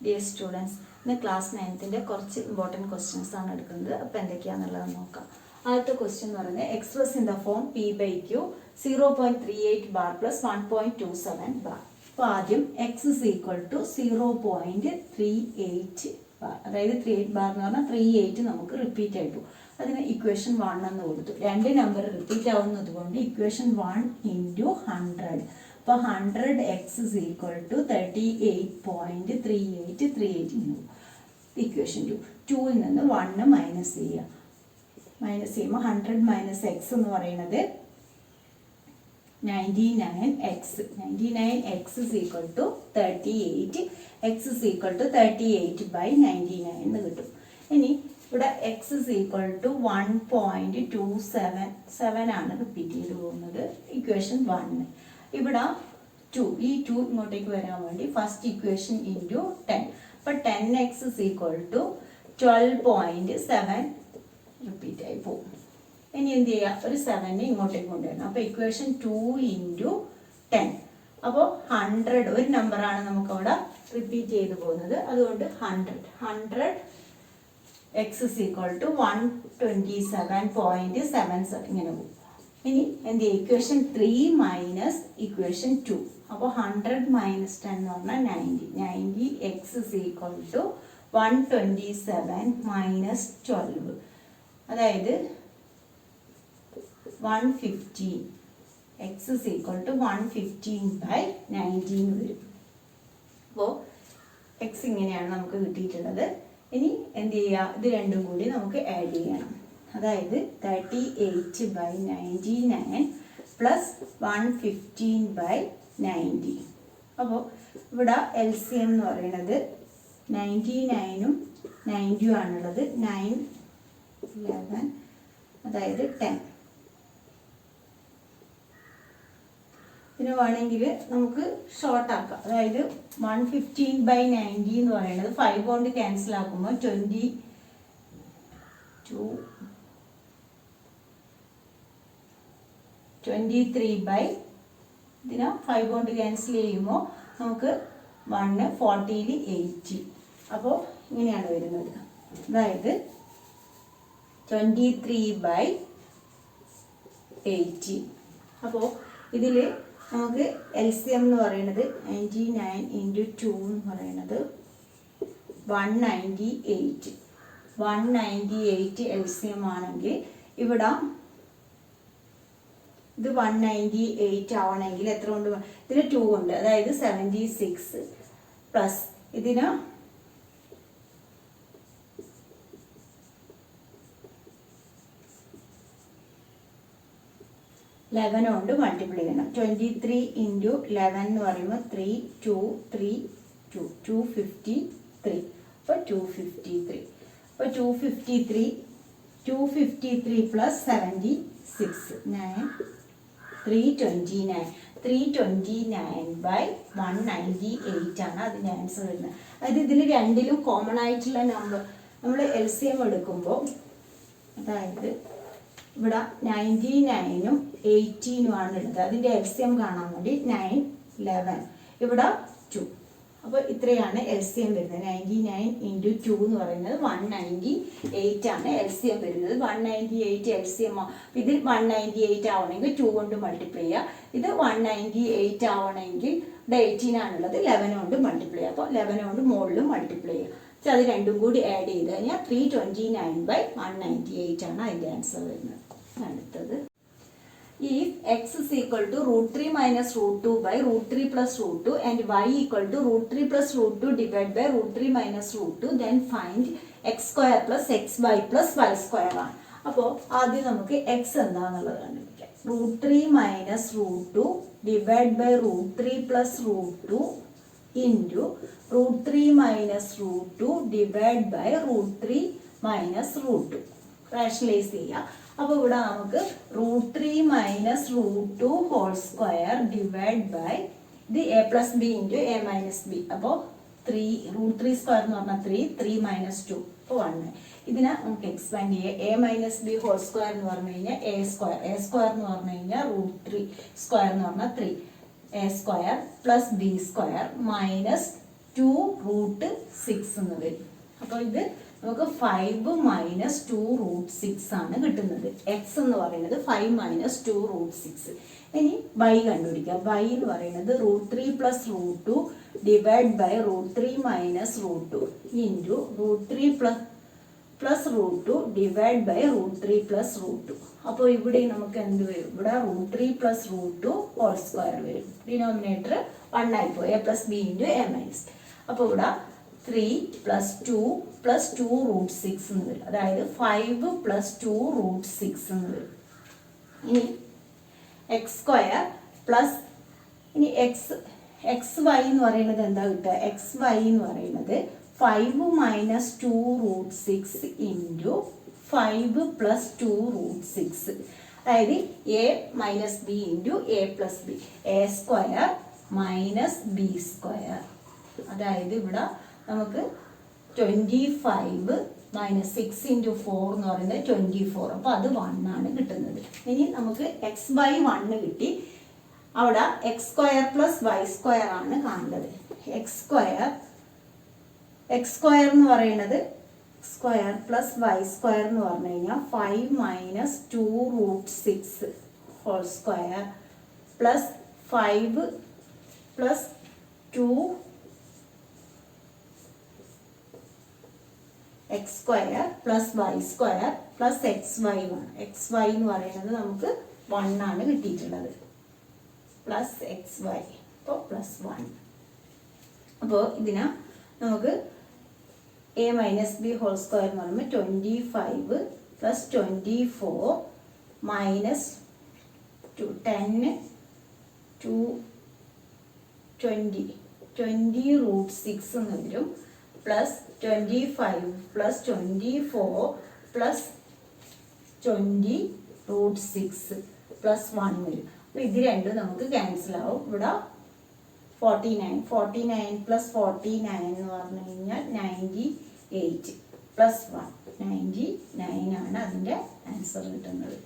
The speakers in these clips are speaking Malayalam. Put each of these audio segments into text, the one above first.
ഡിയർ സ്റ്റുഡൻസ്, ഇന്ന് ക്ലാസ് 9ന്റെ കുറച്ച് ഇമ്പോർട്ടൻറ്റ് ക്വസ്റ്റ്യൻസ് ആണ് എടുക്കുന്നത്. അപ്പോൾ എന്തൊക്കെയാണെന്നുള്ളത് നോക്കാം. ആദ്യത്തെ ക്വസ്റ്റ്യൻ എന്ന് പറയുന്നത് express in the form P/Q 0.38 bar plus 1.27 bar. അപ്പോൾ ആദ്യം x is equal to 0.38 bar, അതായത് 38 ബാർ എന്ന് പറഞ്ഞാൽ 38 നമുക്ക് റിപ്പീറ്റ് ആയിട്ടു. അതിന് ഇക്വേഷൻ 1 എന്ന് കൊടുത്തു. രണ്ട് നമ്പർ റിപ്പീറ്റ് ആവുന്നത് കൊണ്ട് ഇക്വേഷൻ 1 ഇൻറ്റു 100. അപ്പോൾ 100x is equal to 38.3838 equation 2. 2ൽ നിന്ന് 1 മൈനസ് ചെയ്യുക. മൈനസ് ചെയ്യുമ്പോൾ 100 മൈനസ് എക്സ് എന്ന് പറയുന്നത് 99x. 99x is equal to 38. x is equal to 38/99 എന്ന് കിട്ടും. ഇനി ഇവിടെ x is equal to 1.277 ആണ് റിപ്പീറ്റ് ചെയ്ത് പോകുന്നത്. ഇക്വേഷൻ 1. ഇവിടെ 2, ഈ 2 ഇങ്ങോട്ടേക്ക് വരാൻ വേണ്ടി ഫസ്റ്റ് ഇക്വേഷൻ ഇൻറ്റു 10. അപ്പോൾ 10x is equal to 12.7 repeat ആയി പോകും. ഇനി എന്ത് ചെയ്യുക, ഒരു 7 ഇങ്ങോട്ടേക്ക് കൊണ്ടുവരണം. അപ്പോൾ ഇക്വേഷൻ 2 ഇൻറ്റു 10. അപ്പോൾ 100 ഒരു നമ്പറാണ് നമുക്കവിടെ റിപ്പീറ്റ് ചെയ്ത് പോകുന്നത്, അതുകൊണ്ട് 100 x is equal to 127.77 ഇങ്ങനെ പോകും. ഇനി എന്ത് ചെയ്യുക, ഇക്വേഷൻ 3 മൈനസ് ഇക്വേഷൻ 2. അപ്പോൾ 100 മൈനസ് 10 എന്ന് പറഞ്ഞാൽ 90 x is equal to 127 minus 12, അതായത് 115. x is equal to 115/19 വരും. അപ്പോൾ x ഇങ്ങനെയാണ് നമുക്ക് കിട്ടിയിട്ടുള്ളത്. ഇനി എന്ത് ചെയ്യുക, ഇത് രണ്ടും കൂടി നമുക്ക് ആഡ് ചെയ്യണം. അതായത് 38/99 പ്ലസ് 115/90. അപ്പോൾ ഇവിടെ LCM എന്ന് പറയുന്നത് 99ഉം 90ഉം ആണുള്ളത്. 9, 11, അതായത് 10. പിന്നെ വേണമെങ്കിൽ നമുക്ക് ഷോർട്ട് ആക്കാം. അതായത് 115/90 എന്ന് പറയുന്നത് 5 കൊണ്ട് ക്യാൻസൽ ആക്കുമ്പോൾ 23 ഇതിനെ 5 കൊണ്ട് ക്യാൻസൽ ചെയ്യുമ്പോൾ നമുക്ക് 1 40ൽ 80. അപ്പോൾ ഇങ്ങനെയാണ് വരുന്നത്. അതായത് 23/80. അപ്പോൾ ഇതിൽ നമുക്ക് LCM എന്ന് പറയുന്നത് 99 ഇൻറ്റു 2 എന്ന് പറയുന്നത് 198. 198 LCM ആണെങ്കിൽ ഇവിടെ ഇത് 198 ആവണമെങ്കിൽ എത്ര കൊണ്ട്, ഇതിന് 2 ഉണ്ട്, അതായത് 76 പ്ലസ് ഇതിന് 11 കൊണ്ട് മൾട്ടിപ്ലൈ ചെയ്യണം. 23 ഇൻറ്റു 11 എന്ന് പറയുമ്പോൾ 3, 2, 3, 2, 253. അപ്പോൾ 253. അപ്പോൾ 253 പ്ലസ് 76 9, 329. 329/198 ആണ് അതിൻ്റെ ആൻസർ വരുന്നത്. അതായത് ഇതിൽ രണ്ടിലും കോമൺ ആയിട്ടുള്ള നമ്പർ നമ്മൾ LCM എടുക്കുമ്പോൾ, അതായത് ഇവിടെ 99ഉം 18ഉം ആണ് എടുത്തത്. അതിൻ്റെ LCM കാണാൻ വേണ്ടി 9, 11, ഇവിടെ 2. അപ്പോൾ ഇത്രയാണ് LCM വരുന്നത്. 99 ഇൻറ്റു 2 എന്ന് പറയുന്നത് 198 ആണ് LCM വരുന്നത്. 198 LCM. ഇതിൽ 198 ആവണമെങ്കിൽ 2 കൊണ്ട് മൾട്ടിപ്ലൈ ചെയ്യുക. ഇത് 198 ആവണമെങ്കിൽ ഇവിടെ 18 ആണുള്ളത്, 11 കൊണ്ട് മൾട്ടിപ്ലൈ ചെയ്യുക. അപ്പോൾ 11 കൊണ്ട് മുകളിലും മൾട്ടിപ്ലൈ ചെയ്യുക. അത് രണ്ടും കൂടി ആഡ് ചെയ്ത് കഴിഞ്ഞാൽ 329/198 ആണ് അതിൻ്റെ ആൻസർ വരുന്നത്. അടുത്തത്, if x is equal to √3 minus √2/√3 plus √2 and y equal to √3 plus √2 divided by √3 minus √2, then find x square plus xy plus y square ആണ്. അപ്പോൾ ആദ്യം നമുക്ക് x എന്താണെന്നുള്ളത് കണ്ടുപിടിക്കാം. √3 minus √2 divided by √3 plus √2 into √3 minus √2 divided by √3 minus √2. Rationalise ചെയ്യുക. അപ്പോൾ ഇവിടെ നമുക്ക് √3 minus √2 whole square divide by ഇത് a plus b into a minus b. അപ്പോൾ √3 സ്ക്വയർ എന്ന് പറഞ്ഞാൽ 3 മൈനസ് 2 അപ്പോൾ 1. ഇതിനെ നമുക്ക് എക്സ്പാൻഡ് ചെയ്യുക. a minus b whole square എന്ന് പറഞ്ഞു കഴിഞ്ഞാൽ a സ്ക്വയർ എന്ന് പറഞ്ഞു കഴിഞ്ഞാൽ √3 സ്ക്വയർ എന്ന് പറഞ്ഞാൽ 3 a square plus b square minus 2 root 6 എന്ന് വരും. അപ്പോൾ ഇത് നമുക്ക് 5 മൈനസ് 2 റൂട്ട് 6 ആണ് കിട്ടുന്നത്. എക്സ് എന്ന് പറയുന്നത് 5 മൈനസ് 2 റൂട്ട് 6. ഇനി y കണ്ടുപിടിക്കാം. y എന്ന് പറയുന്നത് root 3 plus root 2 divide by root 3 minus root 2 into root 3 plus root 2 divide by root 3 plus root 2. അപ്പോൾ ഇവിടെ നമുക്ക് എന്ത് വരും? ഇവിടെ root 3 plus root 2 whole square വരും. ഡിനോമിനേറ്റർ 1 ആയിപ്പോയി. A plus b into a minus. അപ്പോൾ ഇവിടെ 3 പ്ലസ് 2 പ്ലസ് 2 റൂട്ട് 6 എന്ന് വരും. അതായത് 5 പ്ലസ് 2 റൂട്ട് 6 എന്ന് വരും. ഇനി എക്സ് സ്ക്വയർ പ്ലസ് ഇനി എക്സ് വൈ എന്ന് പറയുന്നത് എന്താ കിട്ടുക? എക്സ് വൈ എന്ന് പറയുന്നത് 5 minus 2 root 6 into 5 plus 2 root 6. അതായത് a minus b into a plus b. A square minus b square. അതായത് ഇവിടെ നമുക്ക് 25 മൈനസ് 6 ഇൻറ്റു 4 എന്ന് പറയുന്നത് 24. അപ്പോൾ അത് 1 ആണ് കിട്ടുന്നത്. ഇനി നമുക്ക് എക്സ് ബൈ 1 കിട്ടി. അവിടെ x square plus y square ആണ് കാണേണ്ടത്. എക്സ് സ്ക്വയർ എന്ന് പറയുന്നത് സ്ക്വയർ പ്ലസ് വൈ സ്ക്വയർ എന്ന് പറഞ്ഞു കഴിഞ്ഞാൽ 5 minus 2 root 6 whole square plus 5 plus 2 x square plus y square plus x y 1. X y എന്ന് പറയുന്നത് നമുക്ക് 1 ആണ് കിട്ടിയിട്ടുള്ളത്. പ്ലസ് എക്സ് വൈ അപ്പോൾ പ്ലസ് 1. അപ്പോൾ ഇതിന് നമുക്ക് a minus b whole square എന്ന് പറയുമ്പോൾ 25 പ്ലസ് 24 മൈനസ് 10 2 20 റൂട്ട് 6 എന്ന് വരും. Plus 25 plus 24 plus 20 root 6 plus 1 വരും. അപ്പോൾ ഇത് രണ്ടും നമുക്ക് ക്യാൻസൽ ആവും. ഇവിടെ 49 പ്ലസ് 49 എന്ന് പറഞ്ഞു കഴിഞ്ഞാൽ 98 പ്ലസ് 1 99 ആണ് അതിൻ്റെ ആൻസർ കിട്ടുന്നത്.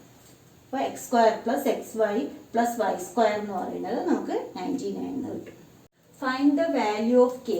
അപ്പോൾ x square plus x y plus y square എന്ന് പറയുന്നത് നമുക്ക് 99 എന്ന് കിട്ടും. Find the value of k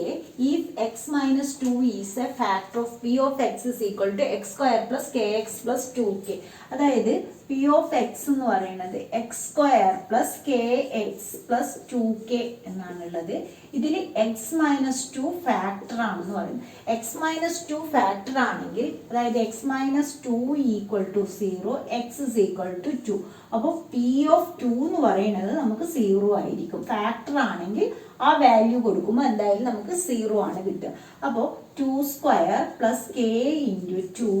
if x minus 2 is a factor of p of x is equal to x square plus kx plus 2k. അതായത് p of x എന്ന് പറയുന്നത് x square plus kx plus 2k എന്നാണുള്ളത്. ഇതിൽ x minus 2 factor ആണെന്ന് പറയുന്നത്. x minus 2 factor ആണെങ്കിൽ അതായത് x minus 2 equal to 0, x is equal to 2. അപ്പോൾ p of 2 എന്ന് പറയുന്നത് നമുക്ക് 0 ആയിരിക്കും. ഫാക്ടർ ആണെങ്കിൽ ആ വാല്യൂ കൊടുക്കുമ്പോൾ എന്തായാലും നമുക്ക് 0 ആണ് കിട്ടുക. അപ്പോൾ 2 square plus k into 2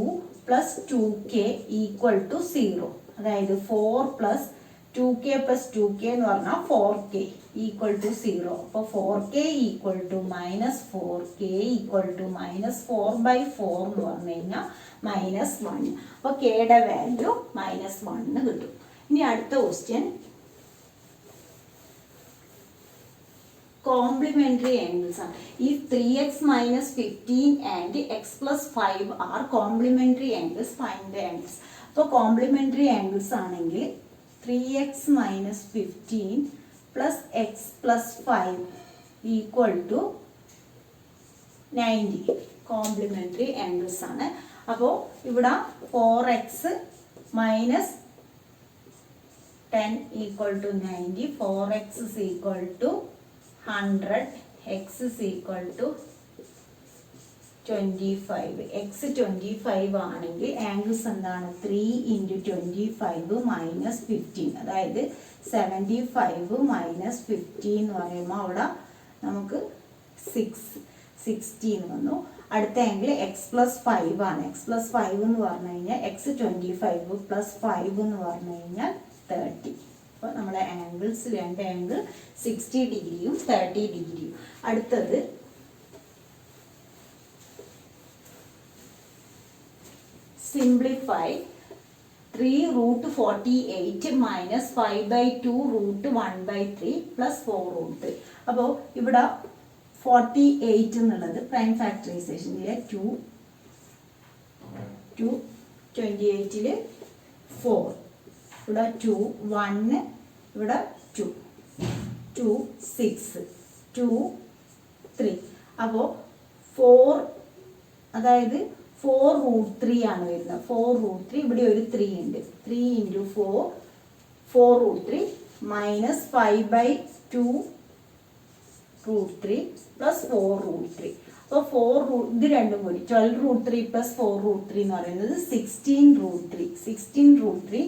plus 2k equal to 0. അതായത് 4 പ്ലസ് 2k പ്ലസ് 2k എന്ന് പറഞ്ഞാൽ 4k ഈക്വൽ ടു 0. അപ്പോൾ 4k equal to minus 4k equal to minus 4/4 എന്ന് പറഞ്ഞു കഴിഞ്ഞാൽ -1. അപ്പോൾ കെയുടെ വാല്യൂ -1 കിട്ടും. ഇനി അടുത്ത ക്വസ്റ്റ്യൻ കോംപ്ലിമെന്ററി ആംഗിൾസ് ആണ്. If 3x minus 15 and x plus 5 are complementary angles, find the angles. അപ്പോൾ കോംപ്ലിമെന്ററി ആംഗിൾസ് ആണെങ്കിൽ 3x minus 15 plus x plus 5 equal to 90 complementary angles ആണ്. അപ്പോൾ ഇവിടെ 4x minus 10 equal to 90, 4x is equal to 100, x is equal to 25. x 25 ആണെങ്കിൽ ആംഗിൾസ് എന്താണ്? 3 ഇൻറ്റു 25 മൈനസ് 15. അതായത് 75 മൈനസ് 15 എന്ന് പറയുമ്പോൾ അവിടെ നമുക്ക് 16 വന്നു. അടുത്ത ആംഗിൾ എക്സ് പ്ലസ് 5 ആണ്. എക്സ് പ്ലസ് 5 എന്ന് പറഞ്ഞു കഴിഞ്ഞാൽ എക്സ് 25 പ്ലസ് 5 എന്ന് പറഞ്ഞു കഴിഞ്ഞാൽ 30. അപ്പോൾ നമ്മുടെ ആംഗിൾസ് രണ്ട് ആംഗിൾ 60 ഡിഗ്രിയും 30 ഡിഗ്രിയും. അടുത്തത് simplify 3 root 48 minus 5/2 root 1/3 plus 4 root. അപ്പോൾ ഇവിടെ 48 എന്നുള്ളത് പ്രൈം ഫാക്ടറൈസേഷനിലെ 2 28 4, ഇവിടെ 2 1, ഇവിടെ 2 6 2 3. അപ്പോൾ 4, അതായത് 4√3 ആണ് വരുന്നത്. 4√3, ഇവിടെ ഒരു 3 ഉണ്ട്. 3 × 4, 4√3 മൈനസ് 5/2 √3 പ്ലസ് 4√3. അപ്പോൾ ഇത് രണ്ടും കൂടി 12√3 പ്ലസ് 4√3 എന്ന് പറയുന്നത് 16√3. 16√3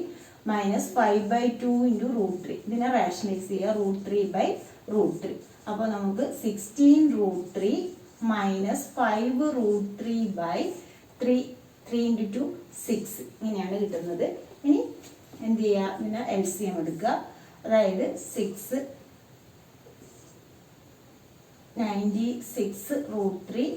മൈനസ് 5/2 × √3. ഇതിനെ റാഷണലൈസ് ചെയ്യുക, √3/√3. അപ്പോൾ നമുക്ക് 16√3 മൈനസ് 5√3/3, 3 × 2 6 ഇങ്ങനെയാണ് കിട്ടുന്നത്. ഇനി എന്ത് ചെയ്യുക, ഇതിനെ LCM എടുക്കുക. അതായത് 6 96√3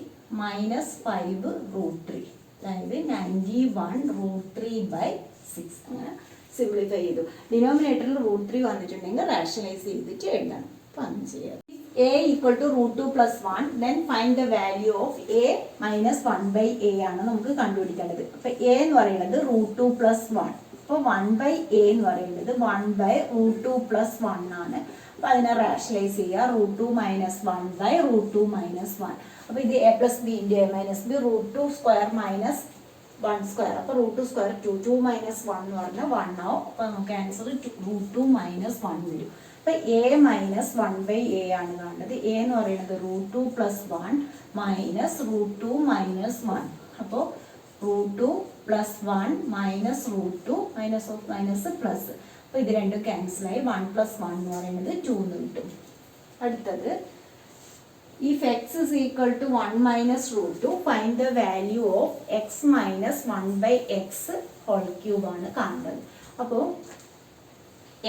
മൈനസ് 5√3, അതായത് 91√3/6. അങ്ങനെ സിംപ്ലിഫൈ ചെയ്തു. ഡിനോമിനേറ്ററിൽ √3 വന്നിട്ടുണ്ടെങ്കിൽ റാഷണലൈസ് ചെയ്തിട്ട് എഴുതണം. അപ്പം അങ്ങനെ ചെയ്യാം. A equal to √2 plus 1, then find the value of A minus 1/A ആണ് നമുക്ക് കണ്ടുപിടിക്കേണ്ടത്. അപ്പോൾ A എന്ന് പറയുന്നത് √2 plus 1. അപ്പോൾ 1/A എന്ന് പറയുന്നത് 1/√2 plus 1 ആണ്. അപ്പോൾ അതിനെ റാഷണലൈസ് ചെയ്യുക, √2 minus 1/√2 minus 1. അപ്പോൾ ഇത് A plus B × A minus B, √2 square minus 1 square. അപ്പോൾ √2 square 2, 2 minus 1 എന്ന് പറഞ്ഞാൽ 1 ആവും. അപ്പോൾ നമുക്ക് ആൻസർ √2 minus 1 വരും. അപ്പോൾ A minus 1/A ആണ് കാണുന്നത്. A എന്ന് പറയുന്നത് √2 plus 1 മൈനസ് √2 minus 1. അപ്പോൾ √2 plus 1 minus √2 minus of minus plus. അപ്പോൾ ഇത് രണ്ടും ക്യാൻസലായി 1 plus 1 എന്ന് പറയുന്നത് 2 എന്ന് കിട്ടും. അടുത്തത്, if x is equal to 1 minus √2, find the value of x minus 1/x whole cube ആണ് കാണുന്നത്. അപ്പോൾ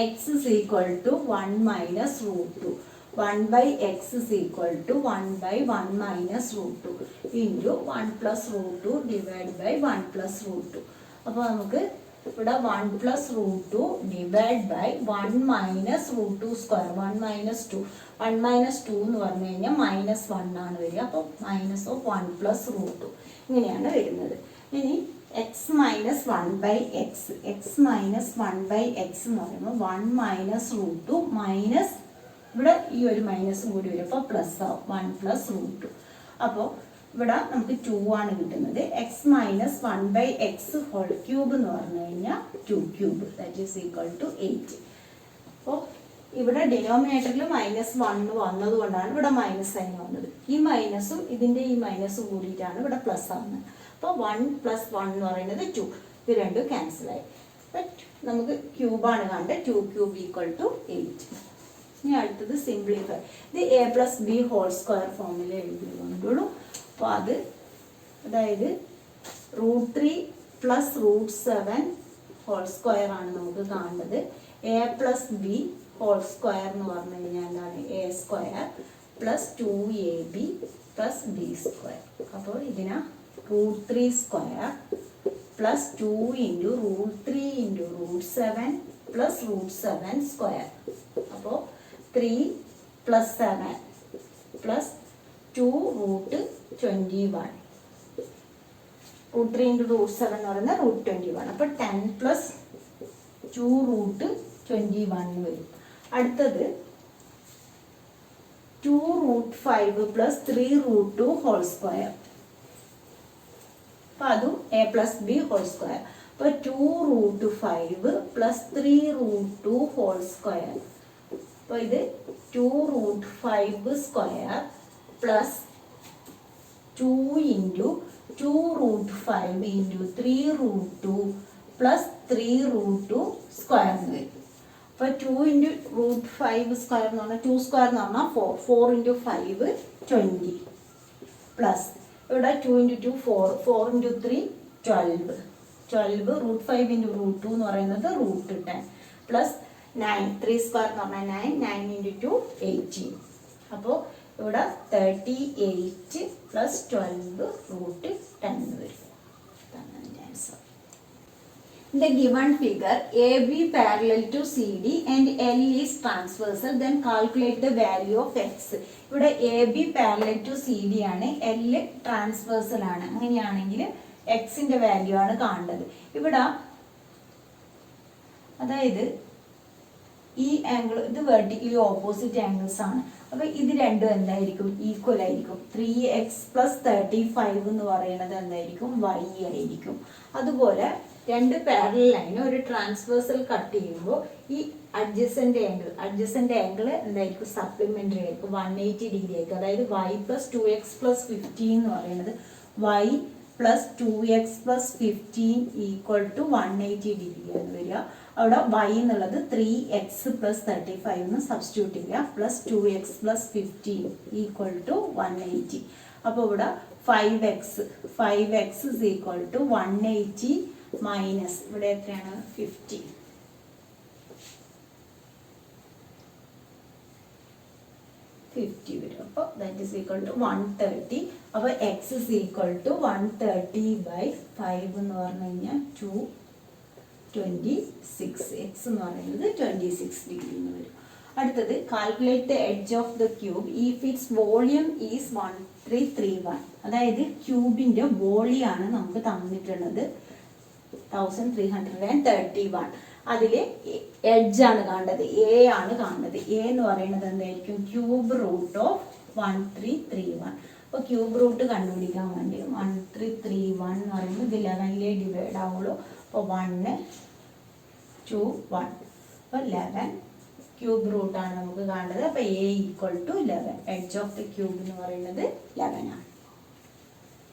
x is equal to 1 minus √2. 1/x is equal to 1/1 minus √2 into 1 plus √2 divided by 1 plus √2. അപ്പോൾ നമുക്ക് ഇവിടെ 1 plus √2 divided by 1 minus √2 square, 1 minus 2. 1 minus 2 എന്ന് പറഞ്ഞു കഴിഞ്ഞാൽ -1 ആണ് വരിക. അപ്പോൾ മൈനസ് ഓഫ് 1 plus √2 ഇങ്ങനെയാണ് വരുന്നത്. ഇനി x minus 1/x, x minus 1/x എന്ന് പറയുമ്പോൾ 1 minus √2 മൈനസ് ഇവിടെ ഈ ഒരു മൈനസും കൂടി വരും. അപ്പോൾ പ്ലസ് ആവും 1 plus √2. അപ്പോൾ ഇവിടെ നമുക്ക് 2 ആണ് കിട്ടുന്നത്. x minus 1/x whole cube എന്ന് പറഞ്ഞു കഴിഞ്ഞാൽ 2 cube, that is equal to 8. അപ്പോൾ ഇവിടെ ഡിനോമിനേറ്ററിൽ -1 വന്നതുകൊണ്ടാണ് ഇവിടെ മൈനസ് സൈൻ വന്നത്. ഈ മൈനസും ഇതിൻ്റെ ഈ മൈനസും കൂടിയിട്ടാണ് ഇവിടെ പ്ലസ് ആവുന്നത്. അപ്പോൾ 1 plus 1 എന്ന് പറയുന്നത് 2. ഇത് രണ്ടും ക്യാൻസലായി. നമുക്ക് ക്യൂബാണ് കണ്ടത്. 2 cube equal to 8. ഇനി അടുത്തത് സിംപ്ലിഫൈ. ഇത് A plus B whole square ഫോമിൽ എഴുതി കൊണ്ടുള്ളൂ. അപ്പോൾ അത്, അതായത് √3 plus √7 whole square ആണ് നമുക്ക് കാണുന്നത്. A plus B whole square എന്ന് പറഞ്ഞു കഴിഞ്ഞാൽ എന്താണ്, A square plus 2AB plus B square. അപ്പോൾ ഇതിനെ √3 square plus 2 into √3 into √7 plus √7 square. അപ്പോൾ 3 plus 7 plus 2 √21. √3 into √7 എന്ന് പറയുന്നത് √21. അപ്പോൾ 10 plus 2 √21 വരും. അടുത്തത് 2 √5 plus 3 √2 whole square. അപ്പോൾ അതും A plus B whole square. അപ്പോൾ 2 √5 plus 3 √2 whole square. അപ്പോൾ ഇത് 2 √5 square plus 2 into 2 √5 into 3 √2 plus 3 √2 square എന്ന് വരും. അപ്പോൾ 2 into √5 square എന്ന് പറഞ്ഞാൽ 2 square എന്ന് പറഞ്ഞാൽ 4. 4 into 5 20 പ്ലസ് ഇവിടെ 2 into 2 4. 4 into 3 12. 12 √5 into √2 എന്ന് പറയുന്നത് √10 പ്ലസ് 9. 3 square എന്ന് പറഞ്ഞാൽ 9. 9 into 2 18. അപ്പോൾ ഇവിടെ 38 പ്ലസ് 12 √10 വരും. Answer. In the given figure, AB parallel to CD and L is transversal, then calculate the value of x. ഇവിടെ AB parallel to CD ആണ്, L transversal ആണ്. അങ്ങനെയാണെങ്കിൽ എക്സിൻ്റെ വാല്യൂ ആണ് കാണേണ്ടത്. ഇവിടെ അതായത് ഈ ആംഗിൾ, ഇത് വെർട്ടിക്കലി ഓപ്പോസിറ്റ് ആംഗിൾസ് ആണ്. അപ്പോൾ ഇത് രണ്ടും എന്തായിരിക്കും? ഈക്വൽ ആയിരിക്കും. 3x + 35 എന്ന് പറയുന്നത് എന്തായിരിക്കും? y ആയിരിക്കും. അതുപോലെ രണ്ട് പാരലൽ ലൈൻ ഒരു ട്രാൻസ്വേഴ്സൽ കട്ട് ചെയ്യുമ്പോൾ ഈ അഡ്ജസന്റ് ആംഗിൾ എന്തായിരിക്കും? സപ്ലിമെന്ററി ആയിരിക്കും. 180 ഡിഗ്രി ആയിരിക്കും. അതായത് y + 2x + 15 എന്ന് പറയുന്നത് y + 2x + 15 = 180 ഡിഗ്രി ആണ് വരിക. അവിടെ y എന്നുള്ളത് 3x + 35 എന്ന് സബ്സ്റ്റിറ്റ്യൂട്ട് ചെയ്യുക, പ്ലസ് 2x + 15 = 180. അപ്പോൾ ഇവിടെ 5x = 180 മൈനസ് ഇവിടെ എത്രയാണ്? 50. 50 വരും. അപ്പോൾ ദാറ്റ് ഈസ് ഈക്വൽ ടു 130. അപ്പോൾ x is equal to 130/5 എന്ന് പറഞ്ഞു കഴിഞ്ഞാൽ 226. എക്സ് എന്ന് പറയുന്നത് 26 ഡിഗ്രി എന്ന് വരും. അടുത്തത് calculate the edge of the cube if its volume is 1331. അതായത് ക്യൂബിന്റെ വോളിയം ആണ് നമുക്ക് തന്നിട്ടുള്ളത് 1331. അതില് എഡ്ജ് ആണ് കാണേണ്ടത്, എ ആണ് കാണേണ്ടത്. എ എന്ന് പറയുന്നത് എന്തായിരിക്കും? Cube root of 1331. അപ്പോൾ ക്യൂബ് റൂട്ട് കണ്ടുപിടിക്കാൻ വേണ്ടി 1331 എന്ന് പറയുമ്പോൾ ഇത് 11 ഡിവൈഡ് ആവുള്ളൂ. അപ്പോൾ 1 2 1. അപ്പോൾ 11 ക്യൂബ് റൂട്ട് ആണ് നമുക്ക് കാണേണ്ടത്. അപ്പോൾ A = 11. Edge of the cube എന്ന് പറയുന്നത് 11 ആണ്.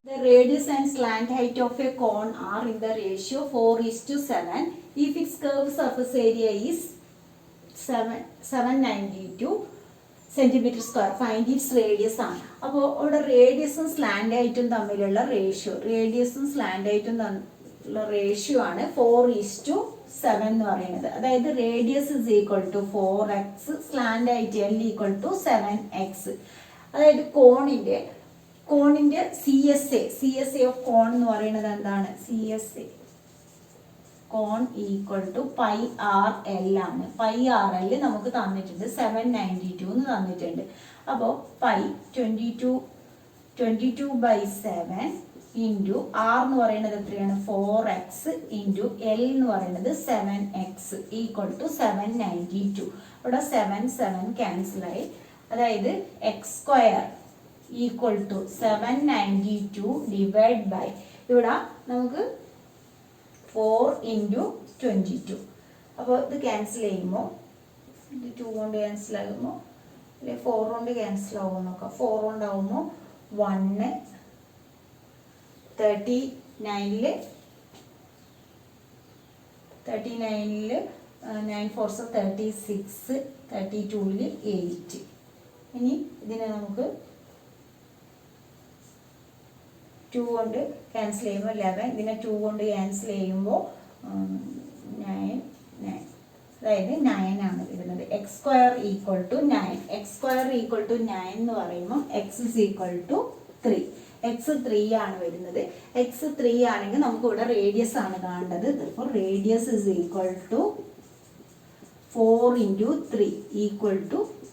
The radius and slant height of a cone are in the ratio 4:7 if its curved surface area is 792 centimeter square. Find its radius ആണ്. അപ്പോൾ ഇവിടെ റേഡിയസും സ്ലാൻഡ് ഹൈറ്റും തമ്മിലുള്ള റേഷ്യോ ആണ് 4:7 എന്ന് പറയുന്നത്. അതായത് radius is equal to 4x, slant height L = 7x. അതായത് കോണിന്റെ CSA ഓഫ് കോൺ എന്ന് പറയുന്നത് എന്താണ്? CSA കോൺ = πRL ആണ്. πRL നമുക്ക് തന്നിട്ടുണ്ട് 792 എന്ന് തന്നിട്ടുണ്ട്. അപ്പോൾ പൈ 22/7 ഇൻറ്റു ആർ എന്ന് പറയുന്നത് എത്രയാണ്? 4x ഇൻറ്റു എൽ എന്ന് പറയുന്നത് 7x = 792. ഇവിടെ 7 ക്യാൻസലായി. അതായത് x² = 792 ഡിവൈഡ് ബൈ ഇവിടെ നമുക്ക് 4 × 22. അപ്പോൾ ഇത് ക്യാൻസൽ ചെയ്യുമ്പോൾ ഇത് 2 കൊണ്ട് ക്യാൻസൽ ആകുമ്പോൾ അല്ലെ 4 കൊണ്ട് ക്യാൻസൽ ആകുമ്പോൾ നോക്കാം. 4 കൊണ്ടാകുമ്പോൾ 1 39 9 4 36 32 8. ഇനി ഇതിനെ നമുക്ക് 2 കൊണ്ട് ക്യാൻസൽ ചെയ്യുമ്പോൾ 11. ഇതിനെ 2 കൊണ്ട് ക്യാൻസൽ ചെയ്യുമ്പോൾ 9 അതായത് 9 ആണ് വരുന്നത്. x² = 9. x² = 9 എന്ന് പറയുമ്പോൾ x = 3. x 3 ആണ് വരുന്നത്. x 3 ആണെങ്കിൽ നമുക്ക് ഇവിടെ റേഡിയസ് ആണ് കാണേണ്ടത്. അപ്പോൾ radius is equal to 4 × 3 =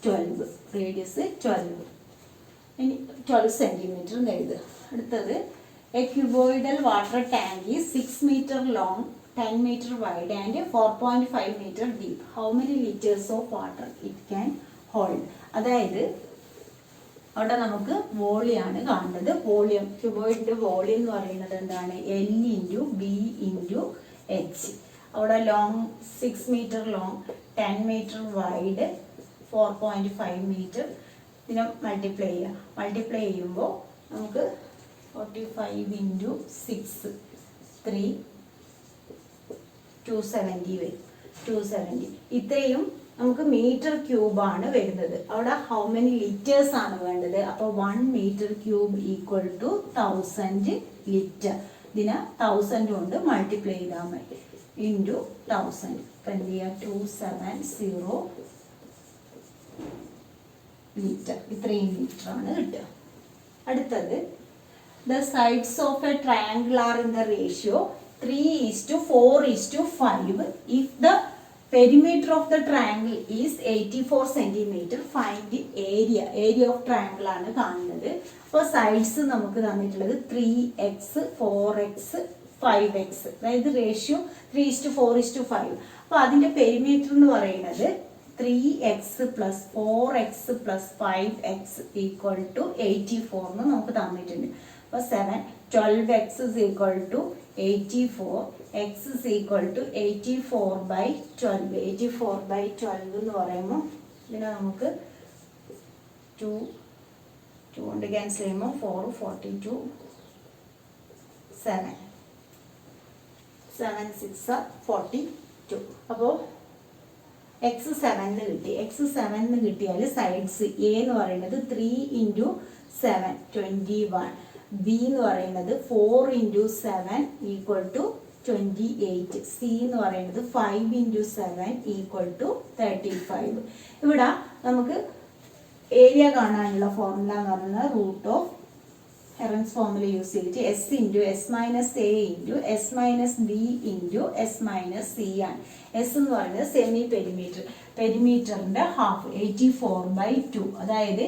12. Radius 12. ഇനി 12 സെന്റിമീറ്റർ എന്ന് എഴുതുക. അടുത്തത് A cuboidal water tank is 6 meter long, 10 meter wide and 4.5 meter deep. How many liters of water it can hold? അതായത് അവിടെ നമുക്ക് വോളിയം ആണ് കാണേണ്ടത്. വോളിയം ക്യൂബോയിഡിന്റെ വോളിയം എന്ന് പറയുന്നത് എന്താണ്? L × B × H. അവിടെ long 6 meter long, 10 meter wide, 4.5 meter. ഇതിനെ മൾട്ടിപ്ലൈ ചെയ്യുമ്പോൾ നമുക്ക് 45 × 6 3 270 വരും. 270 ഇത്രയും നമുക്ക് മീറ്റർ ക്യൂബ് ആണ് വരുന്നത്. അവിടെ ഹൗ മെനി ലിറ്റേഴ്സ് ആണ് വേണ്ടത്? അപ്പോൾ 1 meter cube = 1000 ലിറ്റർ. ഇതിനെ 1000 കൊണ്ട് മൾട്ടിപ്ലൈ ചെയ്താൽ മതി. ഇൻറ്റു 1000. ഇപ്പം എന്ത് ചെയ്യുക? 270 ലിറ്റർ. ഇത്രയും ലിറ്റർ ആണ് കിട്ടുക. അടുത്തത് the sides of a triangle are in the ratio 3:4:5 if the perimeter of the triangle is 84 centimeter. Find the area of triangle ആണ് കാണുന്നത്. അപ്പോൾ സൈഡ്സ് നമുക്ക് തന്നിട്ടുള്ളത് 3x 4x 5x. അതായത് റേഷ്യോ 3:4:5. അപ്പോൾ അതിൻ്റെ പെരിമീറ്റർ എന്ന് പറയുന്നത് 3x plus 4x plus 5x equal to 84 എന്ന് നമുക്ക് തന്നിട്ടുണ്ട്. അപ്പോൾ 12x is equal to 84, x is equal to 84/12. 84/12 എന്ന് പറയുമ്പോൾ ഇതിനെ നമുക്ക് 2 കൊണ്ട് ക്യാൻസൽ ചെയ്യുമ്പോൾ 4 42 7 6 42. അപ്പോൾ x 7 കിട്ടി. x 7 കിട്ടിയാൽ സൈഡ്സ് എ എന്ന് പറയുന്നത് 3 × 7 21, ബി എന്ന് പറയുന്നത് 4 × 7 ഈക്വൽ ടു 28, സി എന്ന് പറയുന്നത് 5 × 7 ഈക്വൽ ടു 35. ഇവിടെ നമുക്ക് ഏരിയ കാണാനുള്ള ഫോർമുല എന്ന് പറയുന്നത് റൂട്ട് ഓഫ് ഹെറൻസ് ഫോർമുല യൂസ് ചെയ്തിട്ട് s × s - a × s - b × s - c ആണ്. s എന്ന് പറയുന്നത് സെമി പെരിമീറ്റർ, പെരിമീറ്ററിന്റെ ഹാഫ് 84/2, അതായത്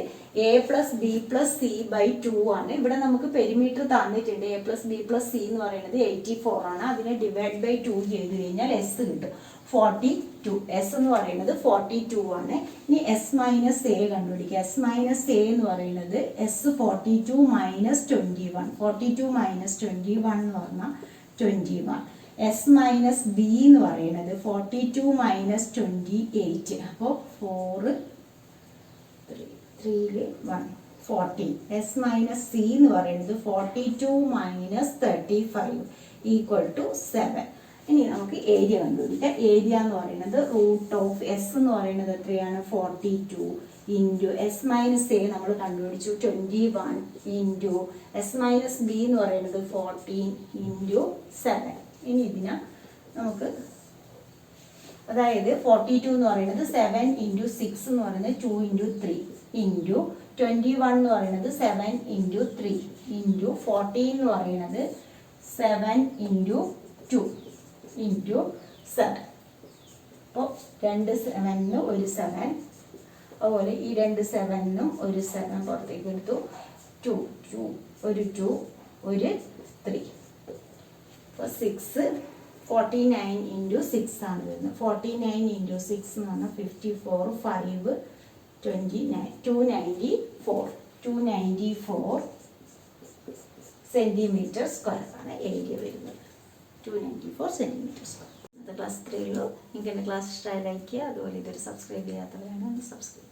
a + b + c/2 ആണ്. ഇവിടെ നമുക്ക് പെരിമീറ്റർ തന്നിട്ടുണ്ട്. a + b + c എന്ന് പറയുന്നത് 84 ആണ്. അതിനെ ഡിവൈഡ് ബൈ 2 ചെയ്ത് കഴിഞ്ഞാൽ s കിട്ടും 42. s എന്ന് പറയുന്നത് 42 ആണ്. ഇനി s - a കണ്ടുപിടിക്കുക. s - a എന്ന് പറയുന്നത് s 42 - 21. 42 - 21 എന്ന് പറഞ്ഞാൽ 21. s - b എന്ന് പറയുന്നത് 42 - 28. അപ്പോൾ 4 3 1 14. s - c എന്ന് പറയുന്നത് 42 - 35 ഈക്വൽ ടു 7. ഇനി നമുക്ക് ഏരിയ കണ്ടുപിടിക്കാം. ഏരിയ എന്ന് പറയുന്നത് റൂട്ട് ഓഫ് എസ് എന്ന് പറയുന്നത് എത്രയാണ്? 42 ഇൻറ്റു എസ് മൈനസ് എ നമ്മൾ കണ്ടുപിടിച്ചു 21 ഇൻറ്റു എസ് മൈനസ് ബി എന്ന് പറയുന്നത് 14 ഇൻറ്റു 7. ഇനി ഇതിന് നമുക്ക് അതായത് 42 എന്ന് പറയുന്നത് 7 ഇൻറ്റു 6 എന്ന് പറയുന്നത് 2 ഇൻറ്റു 3 ഇൻറ്റു 21 എന്ന് പറയുന്നത് 7 ഇൻറ്റു 3 ഇൻറ്റു 14 എന്ന് പറയുന്നത് 7 ഇൻറ്റു 2 ഇൻറ്റു 7. അപ്പോൾ 2 7 ഒരു 7, അതുപോലെ ഈ 2 7 ഒരു 7 പുറത്തേക്ക് എടുത്തു. 2 ഒരു 2 ഒരു 3. അപ്പോൾ 6 49 ഇൻറ്റു 6 ആണ് വരുന്നത്. 49 ഇൻറ്റു 6 എന്ന് പറഞ്ഞാൽ 54 5 29 294 സെൻറ്റിമീറ്റർ സ്ക്വയർ ആണ് ഏരിയ വരുന്നത്. 294 സെൻറ്റിമീറ്റർ സ്ക്വയർ. അത് ക്ലാസ് 3 ഉള്ളൂ. നിങ്ങൾക്ക് എൻ്റെ ക്ലാസ് ഇഷ്ടമായി ലൈക്ക് ചെയ്യുക. അതുപോലെ ഇതൊരു സബ്സ്ക്രൈബ് ചെയ്യാത്തവരാണ് സബ്സ്ക്രൈബ്